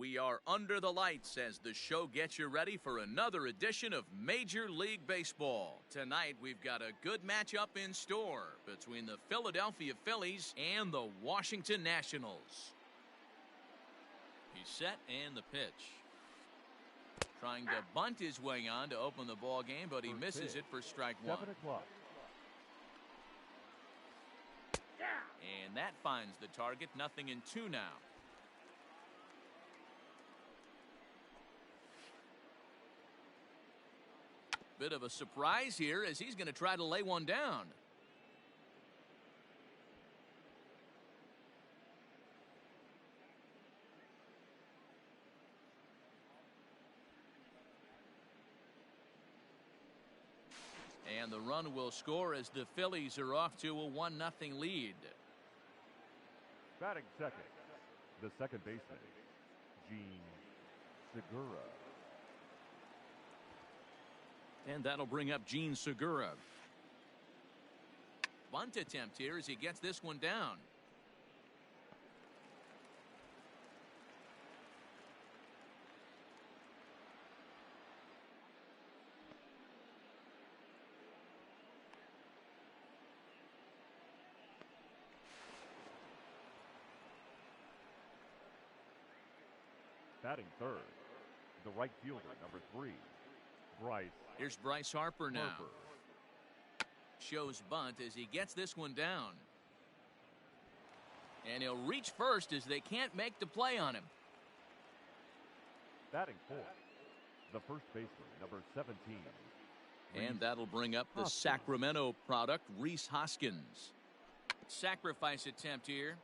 We are under the lights as the show gets you ready for another edition of Major League Baseball. Tonight, we've got a good matchup in store between the Philadelphia Phillies and the Washington Nationals. He's set and the pitch. Trying to bunt his way on to open the ball game, but he misses it for strike one. 7 o'clock. And that finds the target, 0-2 now. Bit of a surprise here as he's going to try to lay one down. And the run will score as the Phillies are off to a 1-0 lead. Batting second, the second baseman, Czin Segura. And that'll bring up Jean Segura. Bunt attempt here as he gets this one down. Batting third, the right fielder, number 3, Bryce. Here's Bryce Harper now. Harper. Shows bunt as he gets this one down. And he'll reach first as they can't make the play on him. Batting fourth, the first baseman, number 17. And that'll bring up the Sacramento product, Rhys Hoskins. Sacrifice attempt here.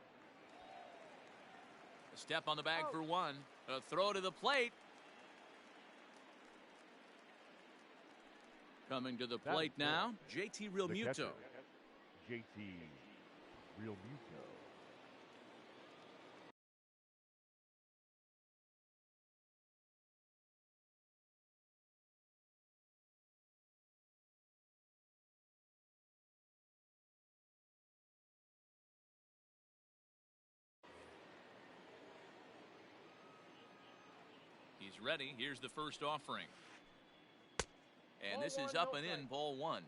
A step on the bag for one. A throw to the plate. Coming to the plate now, JT Realmuto. JT Realmuto. He's ready. Here's the first offering. And this is up and in, ball one.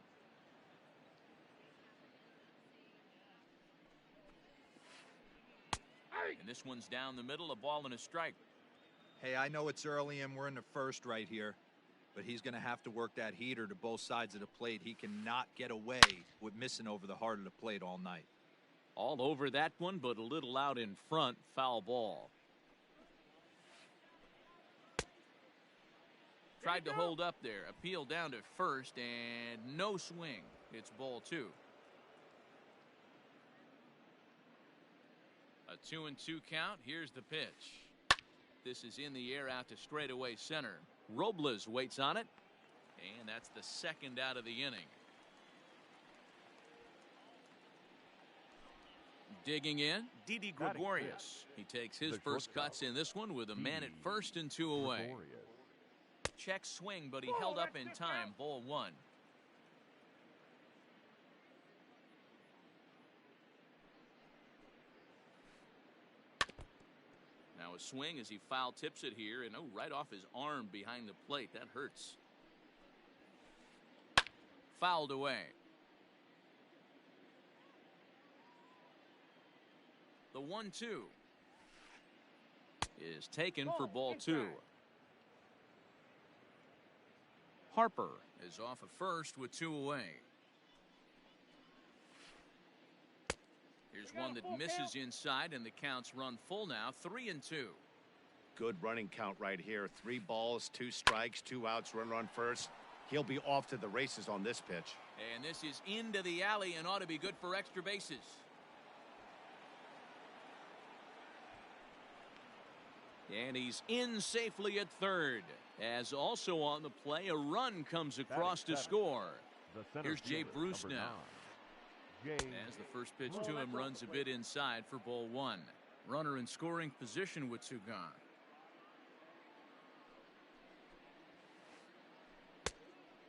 And this one's down the middle, a ball and a strike. Hey, I know it's early and we're in the first right here, but he's going to have to work that heater to both sides of the plate. He cannot get away with missing over the heart of the plate all night. All over that one, but a little out in front, foul ball. Tried to hold up there, appeal down to first, and no swing. It's ball two. A 2-2 count. Here's the pitch. This is in the air out to straightaway center. Robles waits on it, and that's the second out of the inning. Digging in, Didi Gregorius. He takes his first cuts in this one with a man at first and 2 away. Check swing, but he held up in time. Ball one. Now a swing as he foul tips it here, and right off his arm behind the plate. That hurts. Fouled away. The 1-2 is taken for ball two. Harper is off of first with 2 away. Here's one that misses inside, and the count's run full now, 3-2. Good running count right here. 3 balls, 2 strikes, 2 outs, runner on first. He'll be off to the races on this pitch. And this is into the alley and ought to be good for extra bases. And he's in safely at third. As also on the play, a run comes across to score. Here's Jay Bruce now. As the first pitch to him runs a bit inside for ball one. Runner in scoring position with 2 gone.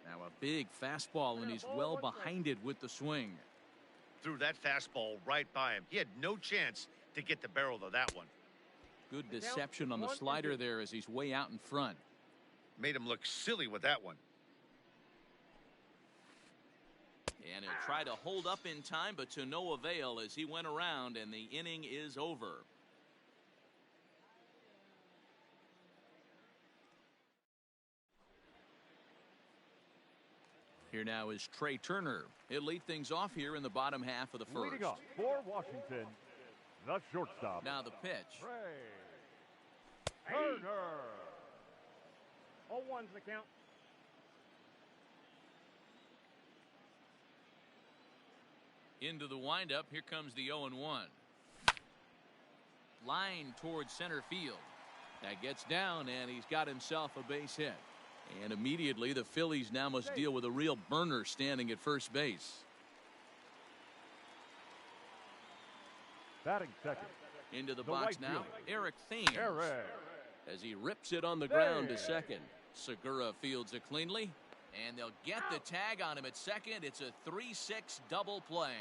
Now a big fastball, and he's well behind it with the swing. Threw that fastball right by him. He had no chance to get the barrel of that one. Good deception on the slider there as he's way out in front. Made him look silly with that one. And he'll try to hold up in time, but to no avail as he went around and the inning is over. Here now is Trey Turner. He'll lead things off here in the bottom half of the first. Leading off for Washington, the shortstop. Now the pitch. Trey Turner. 0-1's the count. Into the windup. Here comes the 0-1. Line towards center field. That gets down, and he's got himself a base hit. And immediately the Phillies now must deal with a real burner standing at first base. Batting second. Into the The box right now. fielder. Eric Thames. Eric. As he rips it on the ground to Thames. second. Segura fields it cleanly. And they'll get the tag on him at second. It's a 3-6 double play.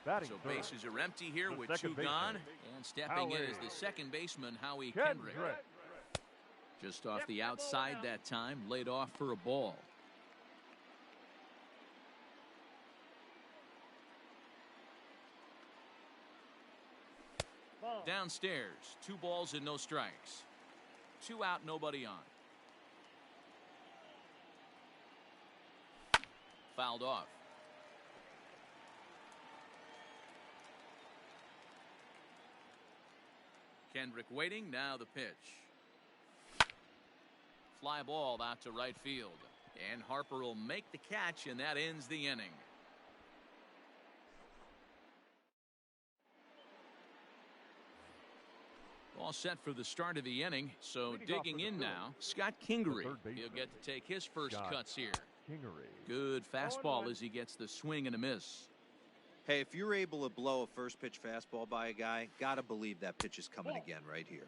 Batting So third. bases are empty here The with second two baseman. gone. And stepping in Howie. is the second baseman, Howie Kendrick. Kendrick. Just off the outside that time. Laid off for a ball. Ball. Downstairs. 2 balls and no strikes. 2 out, nobody on. Fouled off. Kendrick waiting. Now the pitch. Fly ball out to right field. And Harper will make the catch, and that ends the inning. All set for the start of the inning. So Leading off digging for the in Phillies, now, Scott Kingery. third baseman. He'll get to take his first Scott cuts here. Kingery. Good fastball 0-1. as he gets the swing and a miss. Hey, if you're able to blow a first pitch fastball by a guy, gotta believe that pitch is coming again right here.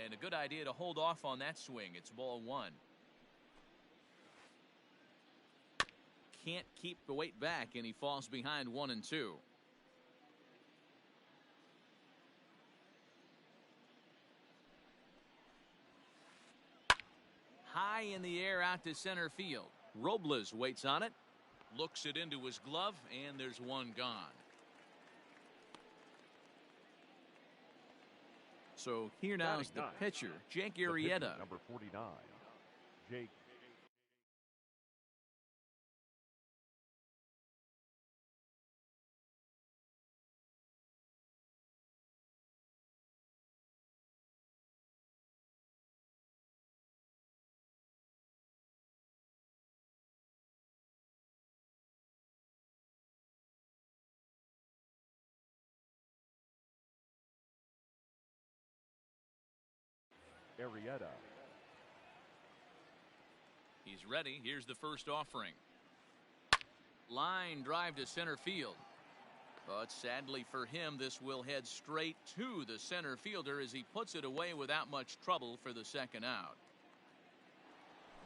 And a good idea to hold off on that swing. It's ball 1. Can't keep the weight back, and he falls behind 1-2. High in the air out to center field. Robles waits on it. Looks it into his glove, and there's one gone. So here now is the Batting ninth. pitcher, Jake The pitcher, Arrieta. number 49. Jake. Arrieta. He's ready. Here's the first offering. Line drive to center field. But sadly for him, this will head straight to the center fielder as he puts it away without much trouble for the second out.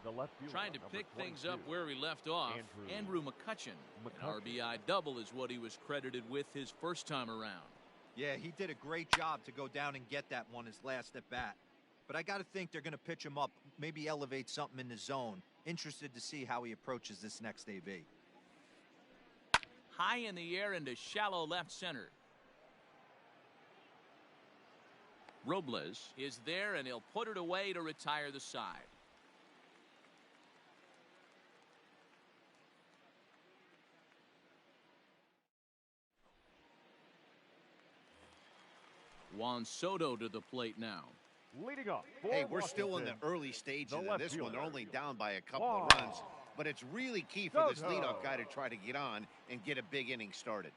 The left fielder, Trying to number pick things 22. up where he left off. Andrew McCutchen. An McCutchen. RBI double is what he was credited with his first time around. Yeah, he did a great job to go down and get that one his last at bat. But I got to think they're going to pitch him up, maybe elevate something in the zone. Interested to see how he approaches this next AB. High in the air into shallow left center. Robles is there, and he'll put it away to retire the side. Juan Soto to the plate now. Leading off for Hey, we're still in the Washington, early stages the of left this one. They're fielder. only down by a couple Wow. of runs. But it's really key for this Soto. leadoff guy to try to get on and get a big inning started.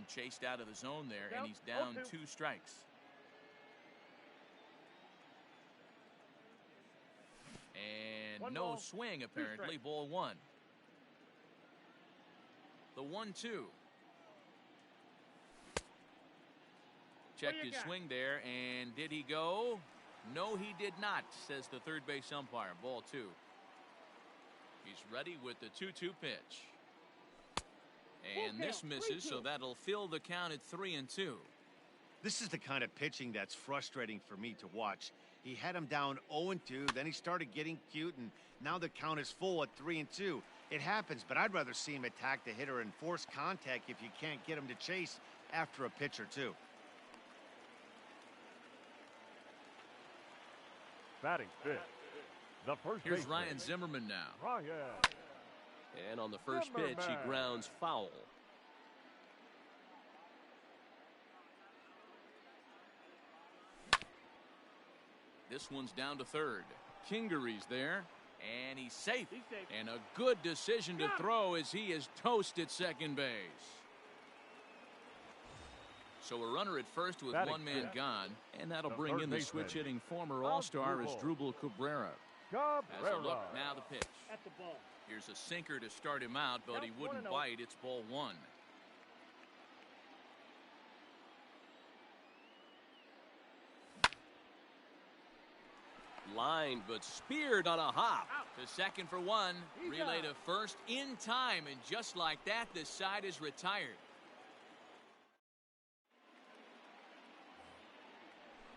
Chased out of the zone there, and he's down 2 strikes. And One no ball, swing, 2 apparently. strikes. Ball 1. The 1-2. Checked you his got? swing there, and did he go? No, he did not, says the third base umpire. Ball 2. He's ready with the 2-2 pitch. And this misses, so that'll fill the count at 3-2. This is the kind of pitching that's frustrating for me to watch. He had him down 0-2, then he started getting cute, and now the count is full at 3-2. It happens, but I'd rather see him attack the hitter and force contact if you can't get him to chase after a pitch or two. Batting fifth, the first Here's baseman, Ryan Zimmerman now. Ryan. And on the first pitch, he grounds foul. This one's down to third. Kingery's there, and he's safe. And a good decision to throw as he is toast at second base. So a runner at first with Batting one man fifth, gone, and that'll the bring third in the baseman, switch-hitting former All-Star as Drubal Cabrera. As a look, now the pitch. At the ball. Here's a sinker to start him out, but he wouldn't bite. It's ball one. Lined but speared on a hop. To second for one. Relay to first in time, and just like that, the side is retired.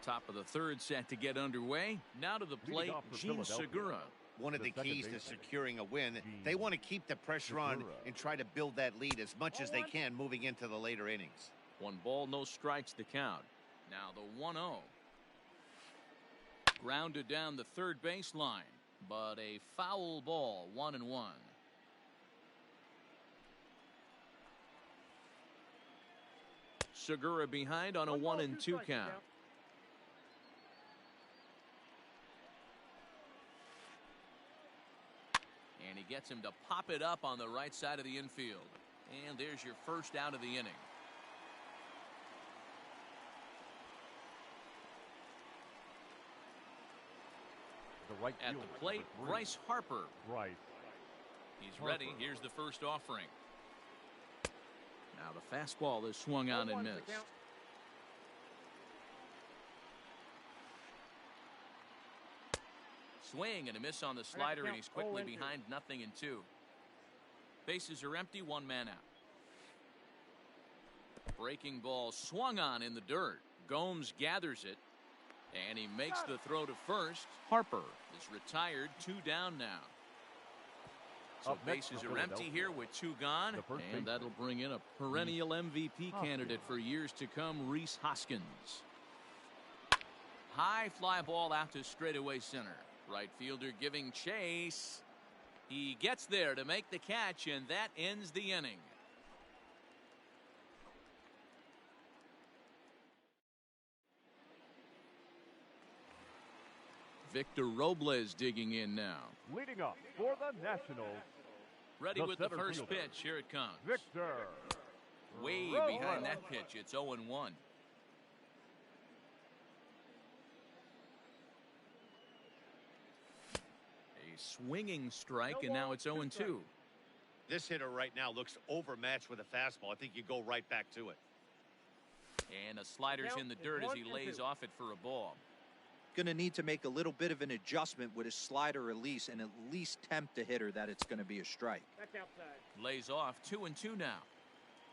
Top of the third set to get underway. Now to the plate, Jean Segura. One of the keys to securing a win, they want to keep the pressure on and try to build that lead as much as they can moving into the later innings. 1 ball, no strikes to count. Now the 1-0. Grounded down the third baseline, but a foul ball, 1-1. Segura behind on a 1-2 count. And he gets him to pop it up on the right side of the infield. And there's your first out of the inning. The right At fielder, the plate, number 3, Bryce Harper. Bryce. He's ready. Here's the first offering. Now the fastball is swung on and missed. Swing and a miss on the slider, and he's quickly behind 0-2. Bases are empty, 1 man out. Breaking ball swung on in the dirt. Gomes gathers it, and he makes the throw to first. Harper is retired, 2 down now. So bases are empty here with 2 gone, and that'll bring in a perennial MVP candidate for years to come, Rhys Hoskins. High fly ball out to straightaway center. Right fielder giving chase. He gets there to make the catch, and that ends the inning. Victor Robles digging in now. Leading up for the Nationals, Ready with the first fielder, pitch. Here it comes. Victor. Way Robles. behind that pitch. It's 0-1. A swinging strike, and now it's 0-2. This hitter right now looks overmatched with a fastball. I think you go right back to it. And a slider's in the dirt as he lays off it for a ball. Going to need to make a little bit of an adjustment with his slider release and at least tempt the hitter that it's going to be a strike. That's outside. Lays off 2-2 now.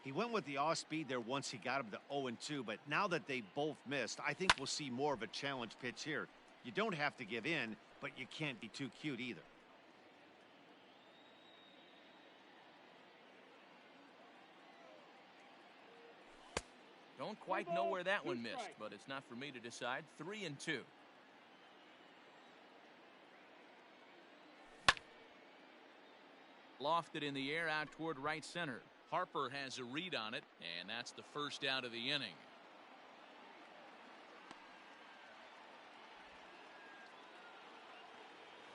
He went with the off speed there once he got him to 0-2, but now that they both missed, I think we'll see more of a challenge pitch here. You don't have to give in, but you can't be too cute either. Don't quite know where that one missed, but it's not for me to decide. 3-2. Lofted in the air out toward right center. Harper has a read on it, and that's the first out of the inning.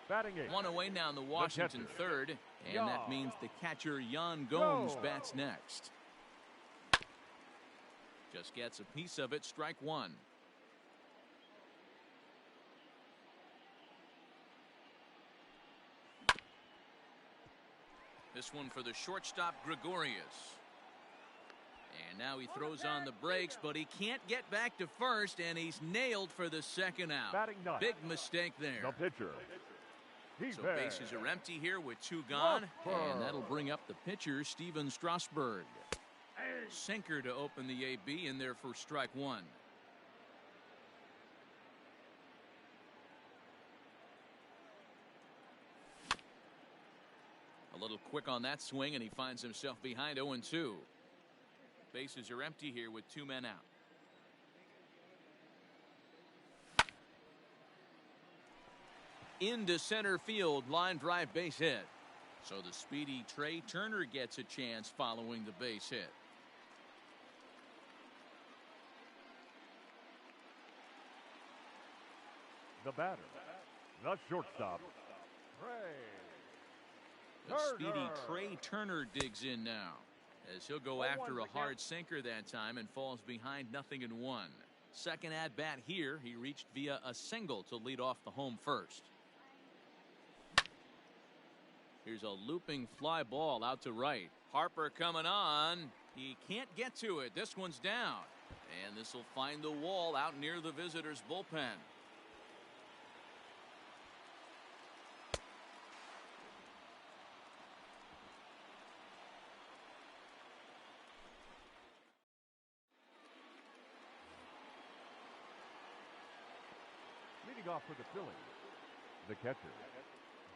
Batting 8. One away now in the Washington third, and that means the catcher Yan Gomes bats next. Just gets a piece of it, strike 1. This one for the shortstop, Gregorius. And now he throws on the brakes, but he can't get back to first, and he's nailed for the second out. Batting 9. Big mistake there. The pitcher, So bases are empty here with 2 gone. And that'll bring up the pitcher, Steven Strasburg. Sinker to open the AB in there for strike 1. A little quick on that swing, and he finds himself behind 0-2. Bases are empty here with 2 men out. Into center field, line drive, base hit. So the speedy Trey Turner gets a chance following the base hit. The batter, the shortstop, The speedy Trey Turner digs in now, as he'll go after a hard sinker that time and falls behind 0-1. Second at bat here, he reached via a single to lead off the home first. Here's a looping fly ball out to right. Harper coming on. He can't get to it. This one's down. And this will find the wall out near the visitors' bullpen. Leading off for the Phillies, the catcher,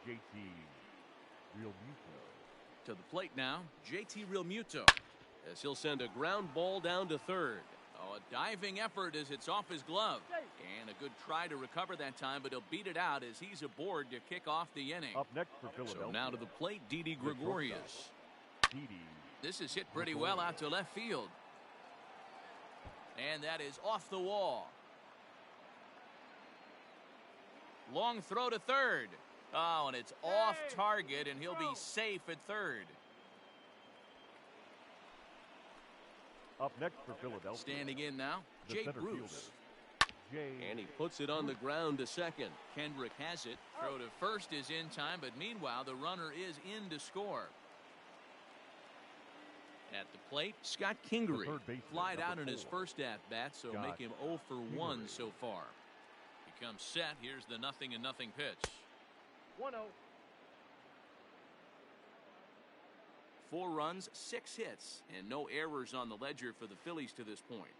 JT Realmuto. To the plate now, JT Realmuto, as he'll send a ground ball down to third. Oh, a diving effort as it's off his glove. And a good try to recover that time, but he'll beat it out as he's aboard to kick off the inning. Up next for Philadelphia. So now to the plate, Didi Gregorius. Didi. This is hit pretty well out to left field. And that is off the wall. Long throw to third. Oh, and it's off target, and he'll be safe at third. Up next for Philadelphia. Standing in now, Jake Bruce. And he puts it on the ground to second. Kendrick has it. Throw to first is in time, but meanwhile, the runner is in to score. At the plate, Scott Kingery flied out in his first at-bat, so make him 0 for 1 so far. He comes set. Here's the 0-0 pitch. 1-0. 4 runs, 6 hits, and no errors on the ledger for the Phillies to this point.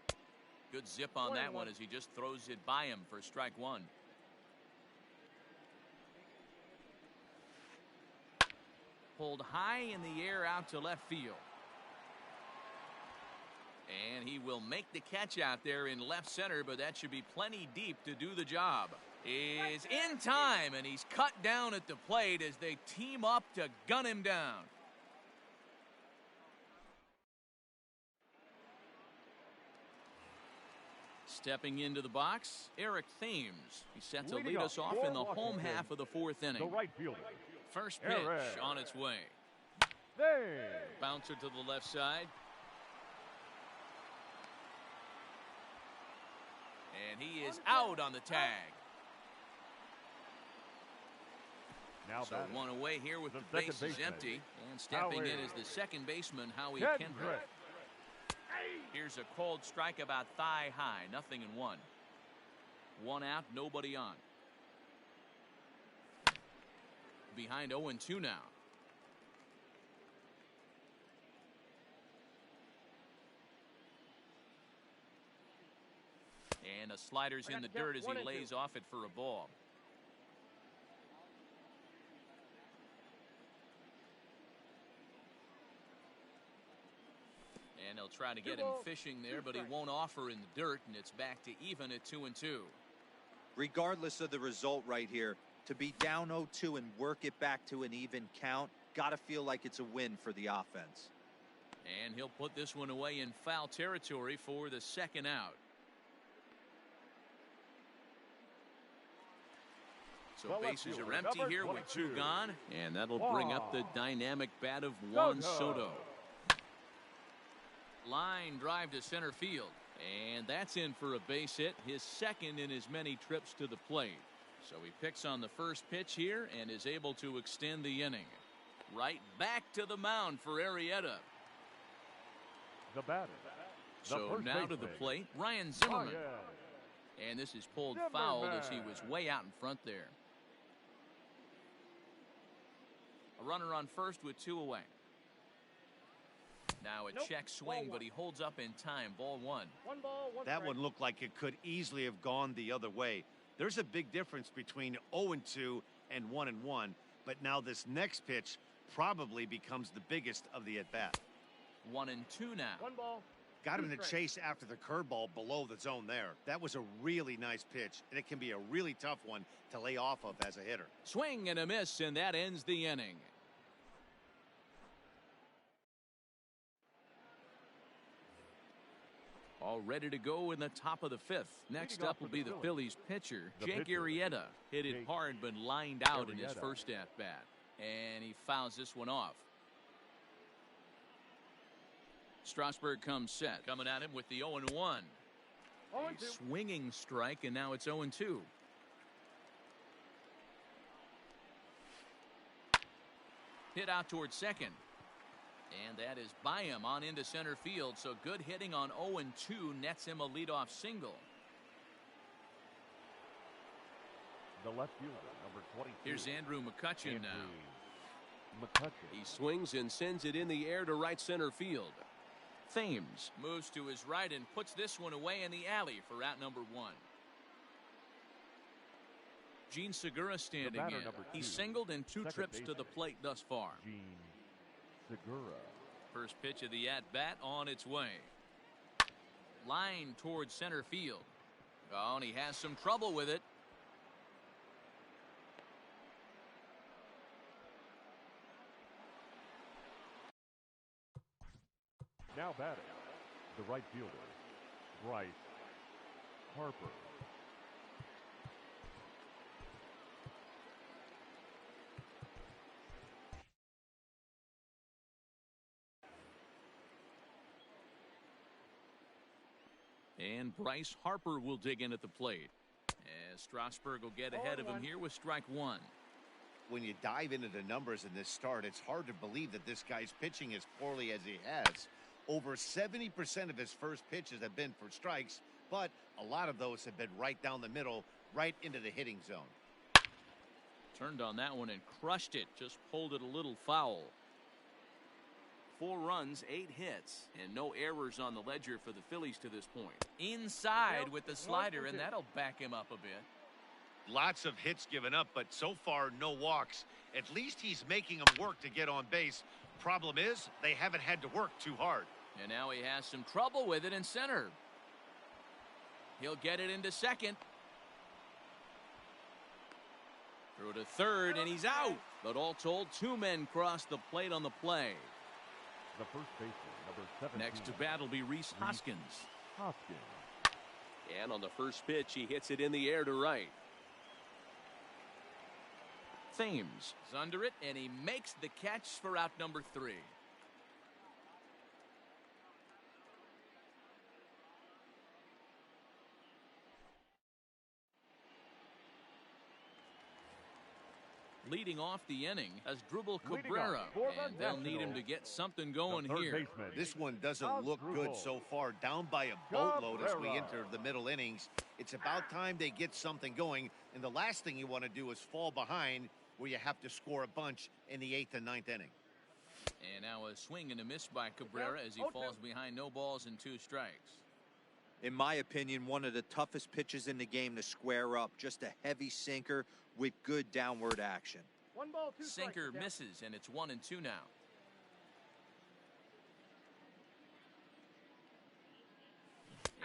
Good zip on that one as he just throws it by him for strike 1. Pulled high in the air out to left field. And he will make the catch out there in left center, but that should be plenty deep to do the job. Is in time, and he's cut down at the plate as they team up to gun him down. Stepping into the box, Eric Thames. He's set to lead us off in the home half of the 4th inning. The right fielder. First pitch on its way. Bouncer to the left side. And he is out on the tag. Now so one away here with the bases empty. And stepping in is the second baseman, Howie Kendrick. Here's a cold strike about thigh high. 0-1. 1 out, nobody on. Behind 0-2 now. And a slider's in the dirt as he lays off it for a ball. And they'll try to get him fishing there, but he won't offer in the dirt, and it's back to even at 2-2. Regardless of the result right here, to be down 0-2 and work it back to an even count, gotta feel like it's a win for the offense. And he'll put this one away in foul territory for the second out. So bases are empty here with 2 gone, and that'll bring up the dynamic bat of Juan Soto. Line drive to center field, and that's in for a base hit, his second in as many trips to the plate. So he picks on the first pitch here and is able to extend the inning. Right back to the mound for Arrieta. The batter. So now to the plate, Ryan Zimmerman. And this is pulled foul as he was way out in front there. A runner on first with 2 away. Now a check swing, but he holds up in time. Ball 1. That one looked like it could easily have gone the other way. There's a big difference between 0-2 and 1-1, but now this next pitch probably becomes the biggest of the at-bat. 1-2 now. Got him in the chase after the curveball below the zone there. That was a really nice pitch, and it can be a really tough one to lay off of as a hitter. Swing and a miss, and that ends the inning. All ready to go in the top of the 5th. Next up will be the Phillies pitcher, Jake Arrieta. Hit it hard but lined out in his first at-bat. And he fouls this one off. Strasburg comes set. Coming at him with the 0-1. A swinging strike, and now it's 0-2. Hit out towards second. And that is by him on into center field. So good hitting on 0-2 nets him a leadoff single. The left fielder, number 22. Here's Andrew McCutchen now. McCutchen. He swings and sends it in the air to right center field. Thames moves to his right and puts this one away in the alley for out number 1. Gene Segura standing in. He singled in 2 trips to the plate thus far. Gene Segura. First pitch of the at-bat on its way. Line towards center field. Oh, and he has some trouble with it. Now batting, the right fielder, Bryce Harper. And Bryce Harper will dig in at the plate, as Strasburg will get ahead of him here with strike 1. When you dive into the numbers in this start, it's hard to believe that this guy's pitching as poorly as he has. Over 70% of his first pitches have been for strikes, but a lot of those have been right down the middle, right into the hitting zone. Turned on that one and crushed it. Just pulled it a little foul. 4 runs, 8 hits, and no errors on the ledger for the Phillies to this point. Inside with the slider, and that'll back him up a bit. Lots of hits given up, but so far no walks. At least he's making them work to get on base. Problem is, they haven't had to work too hard. And now he has some trouble with it in center. He'll get it into second. Through to third, and he's out. But all told, 2 men cross the plate on the play. The first baseman, number 17. Next to bat will be Rhys Hoskins. And on the first pitch, he hits it in the air to right. Thames is under it, and he makes the catch for out number 3. Leading off the inning as Drupal Cabrera, and they'll need him to get something going here. This one doesn't look good so far. Down by a boatload as we enter the middle innings. It's about time they get something going, and the last thing you want to do is fall behind where you have to score a bunch in the 8th and 9th inning. And now a swing and a miss by Cabrera as he falls behind, no balls and 2 strikes. In my opinion, one of the toughest pitches in the game to square up. Just a heavy sinker with good downward action. 1 ball, 2 Sinker strikes. misses, and it's 1-2 now.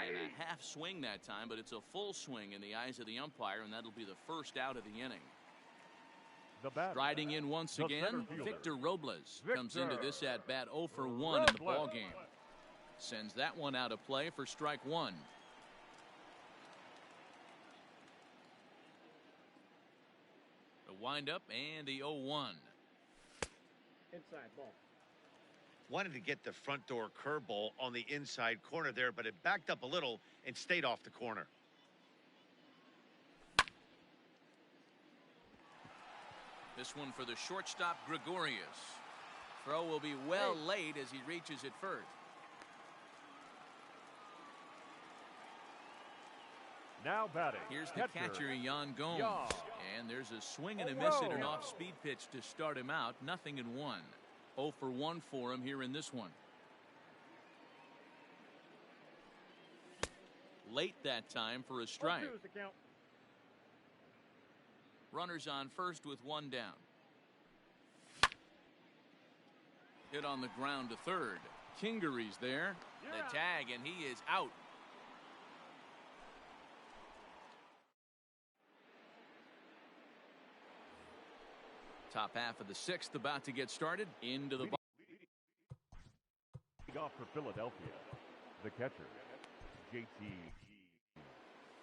And a half swing that time, but it's a full swing in the eyes of the umpire, and that'll be the first out of the inning. Riding in once again, Victor Robles comes into this at bat 0 for 1 in the ballgame. Sends that one out of play for strike 1. The windup and the 0-1. Inside ball. Wanted to get the front door curveball on the inside corner there, but it backed up a little and stayed off the corner. This one for the shortstop, Gregorius. Throw will be well late as he reaches it first. Now batting. Here's the catcher, Yan Gomes. And there's a swing and a miss at an off-speed pitch to start him out. 0-1. 0 for 1 for him here in this one. Late that time for a strike. Runners on first with one down. Hit on the ground to third. Kingery's there. The tag, and he is out. Top half of the sixth about to get started. Into the box. Off for Philadelphia, the catcher, JT.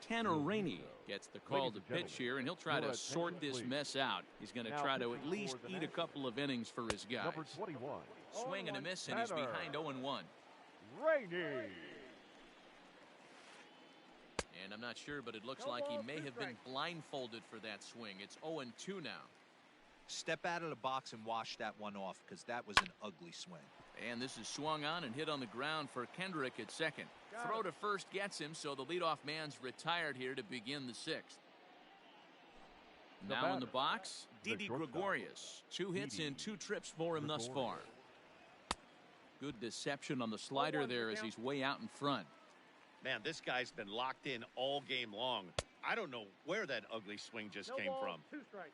Tanner Rainey gets the call to pitch here, and he'll try to sort this mess out. He's going to try to at least eat a couple of innings for his guys. Number 21. Swing and a miss, and he's behind 0-1. Rainey. And I'm not sure, but it looks like he may have been blindfolded for that swing. It's 0-2 now. Step out of the box and wash that one off, because that was an ugly swing. And this is swung on and hit on the ground for Kendrick at second. Throw to first gets him, so the leadoff man's retired here to begin the sixth. Now in the box, Didi Gregorius. 2 hits and 2 trips for him thus far. Good deception on the slider there as he's way out in front. Man, this guy's been locked in all game long. I don't know where that ugly swing just came from. 2 strikes.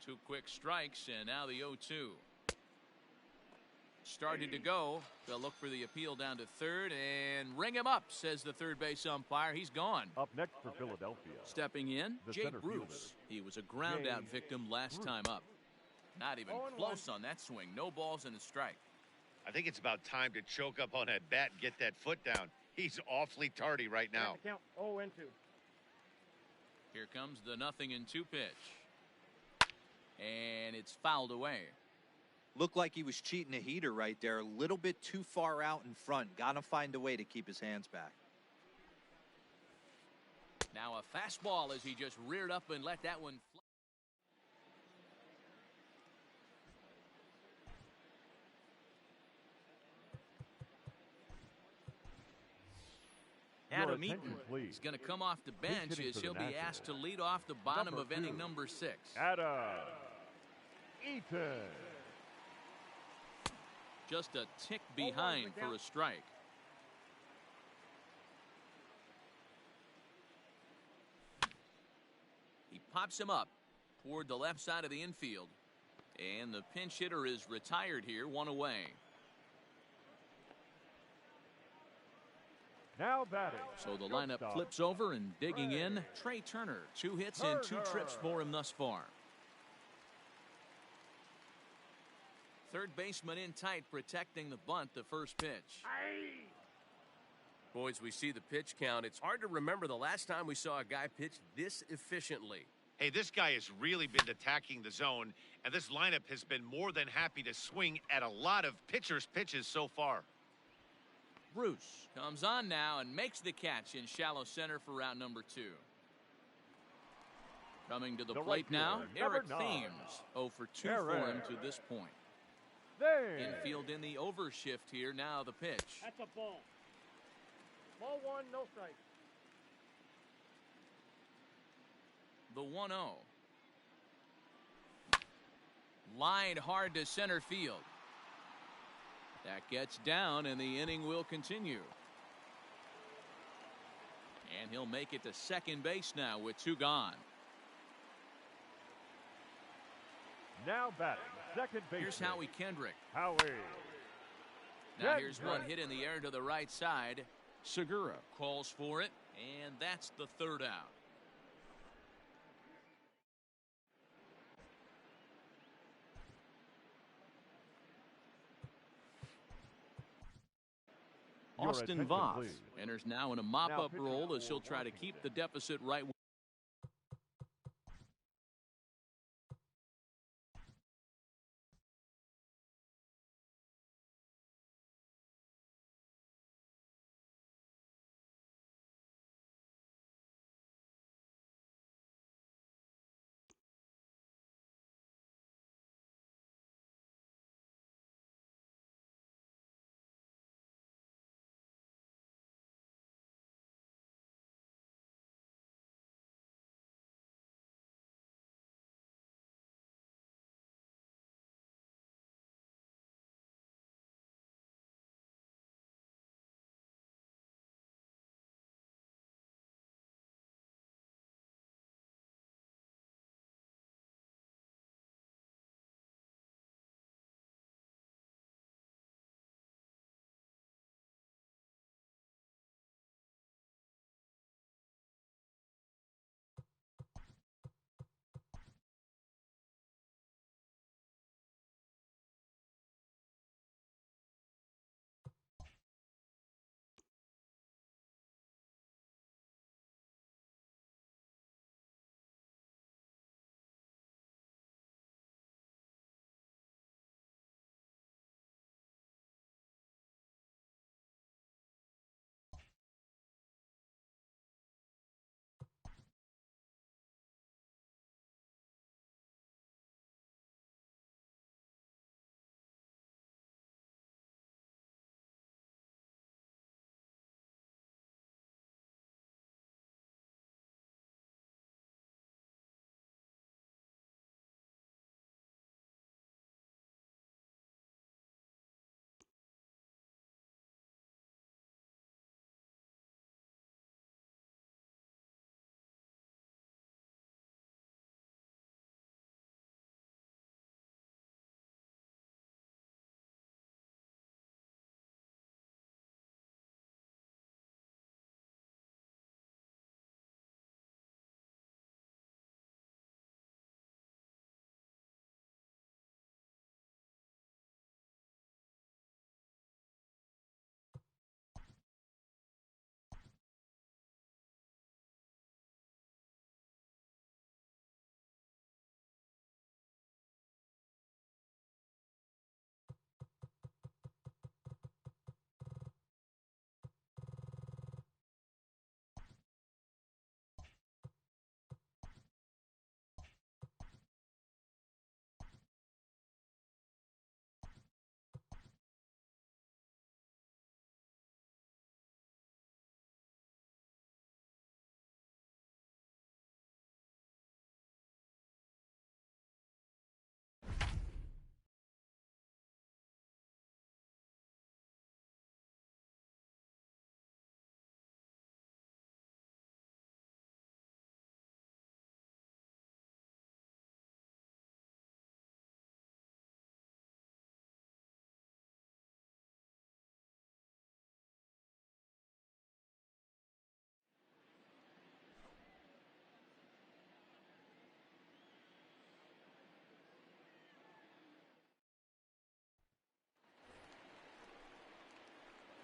2 quick strikes, and now the 0-2. Started to go. They'll look for the appeal down to third and ring him up, says the third base umpire. He's gone. Up next for Philadelphia. Stepping in, The Jay center Bruce. fielder. He was a ground out victim last time up. Not even close on that swing. No balls and a strike. I think it's about time to choke up on that bat and get that foot down. He's awfully tardy right now. Count 0-2. Here comes the 0-2 pitch. And it's fouled away. Looked like he was cheating a heater right there. A little bit too far out in front. Got to find a way to keep his hands back. Now a fastball as he just reared up and let that one fly. Adam Eaton is going to come off the bench as he'll be asked to lead off the bottom of inning number 6. Adam Eaton. Just a tick behind for a strike. He pops him up toward the left side of the infield. And the pinch hitter is retired here, 1 away. Now batting. So the lineup flips over and digging in. Trey Turner, 2 hits and 2 trips for him thus far. Third baseman in tight, protecting the bunt, the first pitch. Boys, we see the pitch count. It's hard to remember the last time we saw a guy pitch this efficiently. Hey, this guy has really been attacking the zone, and this lineup has been more than happy to swing at a lot of pitchers' pitches so far. Bruce comes on now and makes the catch in shallow center for round number 2. Coming to the plate now, Eric Thames. 0 for 2 for him to this point. Infield in the overshift here. Now the pitch. That's a ball. Ball 1, no strike. The 1-0. Lined hard to center field. That gets down, and the inning will continue. And he'll make it to second base now with 2 gone. Now batting. Second base. Here's Howie Kendrick. Howie. Now here's one hit in the air to the right side. Segura calls for it, and that's the 3rd out. Austin Voth enters now in a mop-up role as he'll try to keep the deficit right.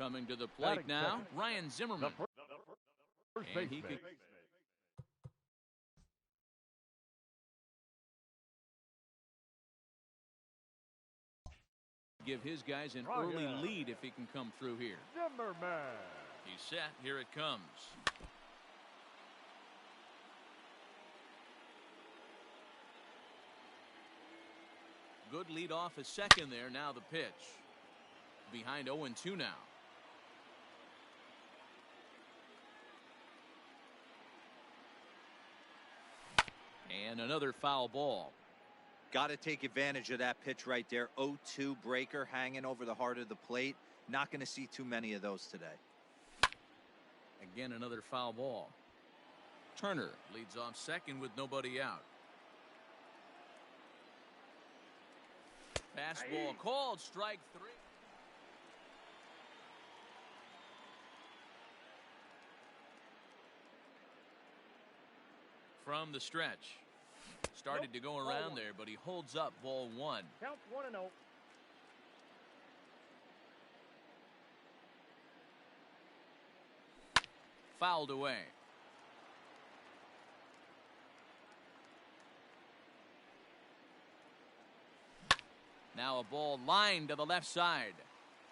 Coming to the plate now, Ryan Zimmerman. First And he baseman. could give his guys an early lead if he can come through here. Zimmerman. He's set. Here it comes. Good lead off a second there. Now the pitch. Behind 0-2 now. And another foul ball. Got to take advantage of that pitch right there. 0-2 breaker hanging over the heart of the plate. Not going to see too many of those today. Again, another foul ball. Turner leads off second with nobody out. Fastball called, strike 3. From the stretch. Started to go around there, but he holds up ball 1. Counts 1-0. Fouled away. Now a ball lined to the left side,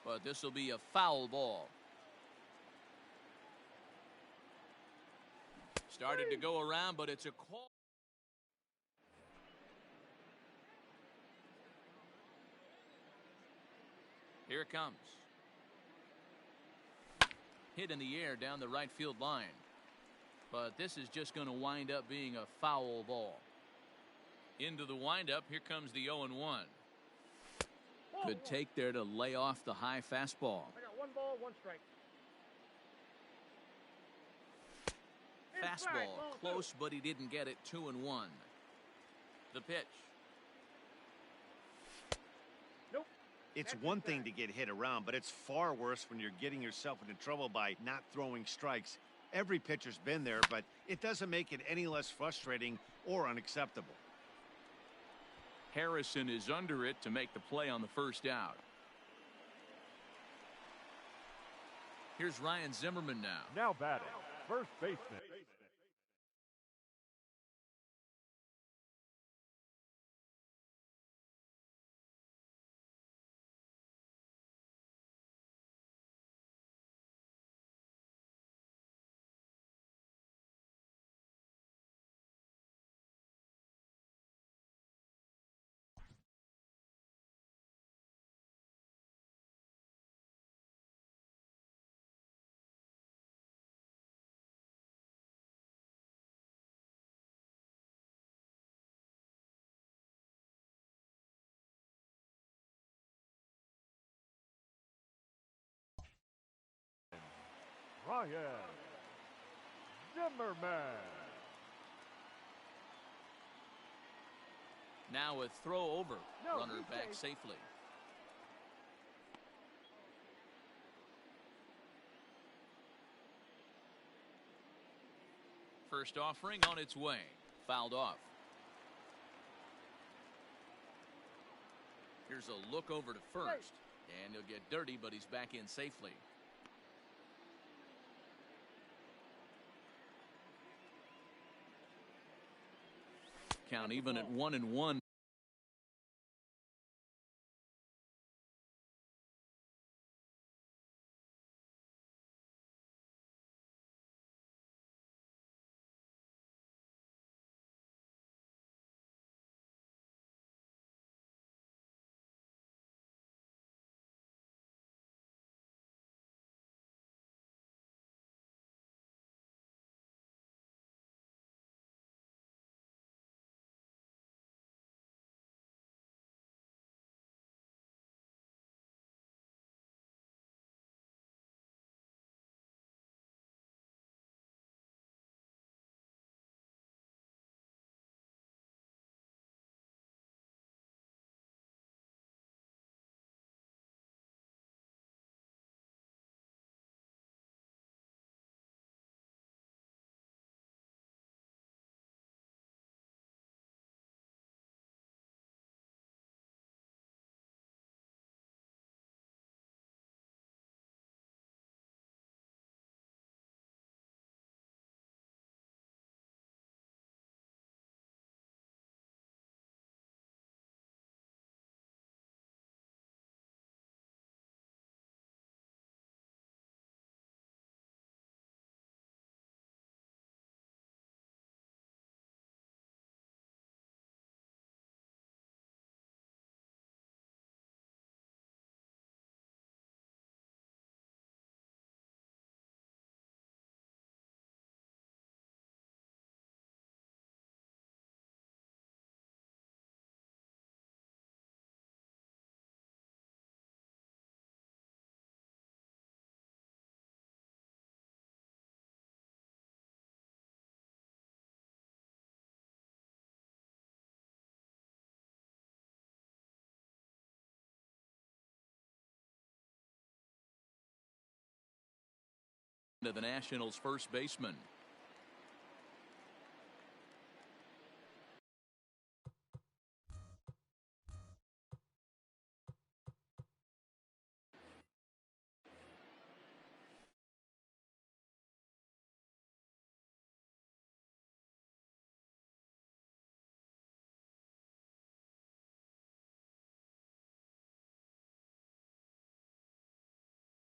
but this will be a foul ball. Started to go around, but it's a call. Here it comes. Hit in the air down the right field line. But this is just going to wind up being a foul ball. Into the windup, here comes the 0-1. Good take there to lay off the high fastball. I got 1 ball, 1 strike. Fastball close, but he didn't get it. 2-1. The pitch. Nope. It's one thing to get hit around, but it's far worse when you're getting yourself into trouble by not throwing strikes. Every pitcher's been there, but it doesn't make it any less frustrating or unacceptable. Harrison is under it to make the play on the first out. Here's Ryan Zimmerman now. Now batting. First baseman. Ryan Zimmerman. Now a throw over. No, Runner he's back safe. safely. First offering on its way. Fouled off. Here's a look over to first. And he'll get dirty, but he's back in safely. Count even at 1-1. to the Nationals' first baseman.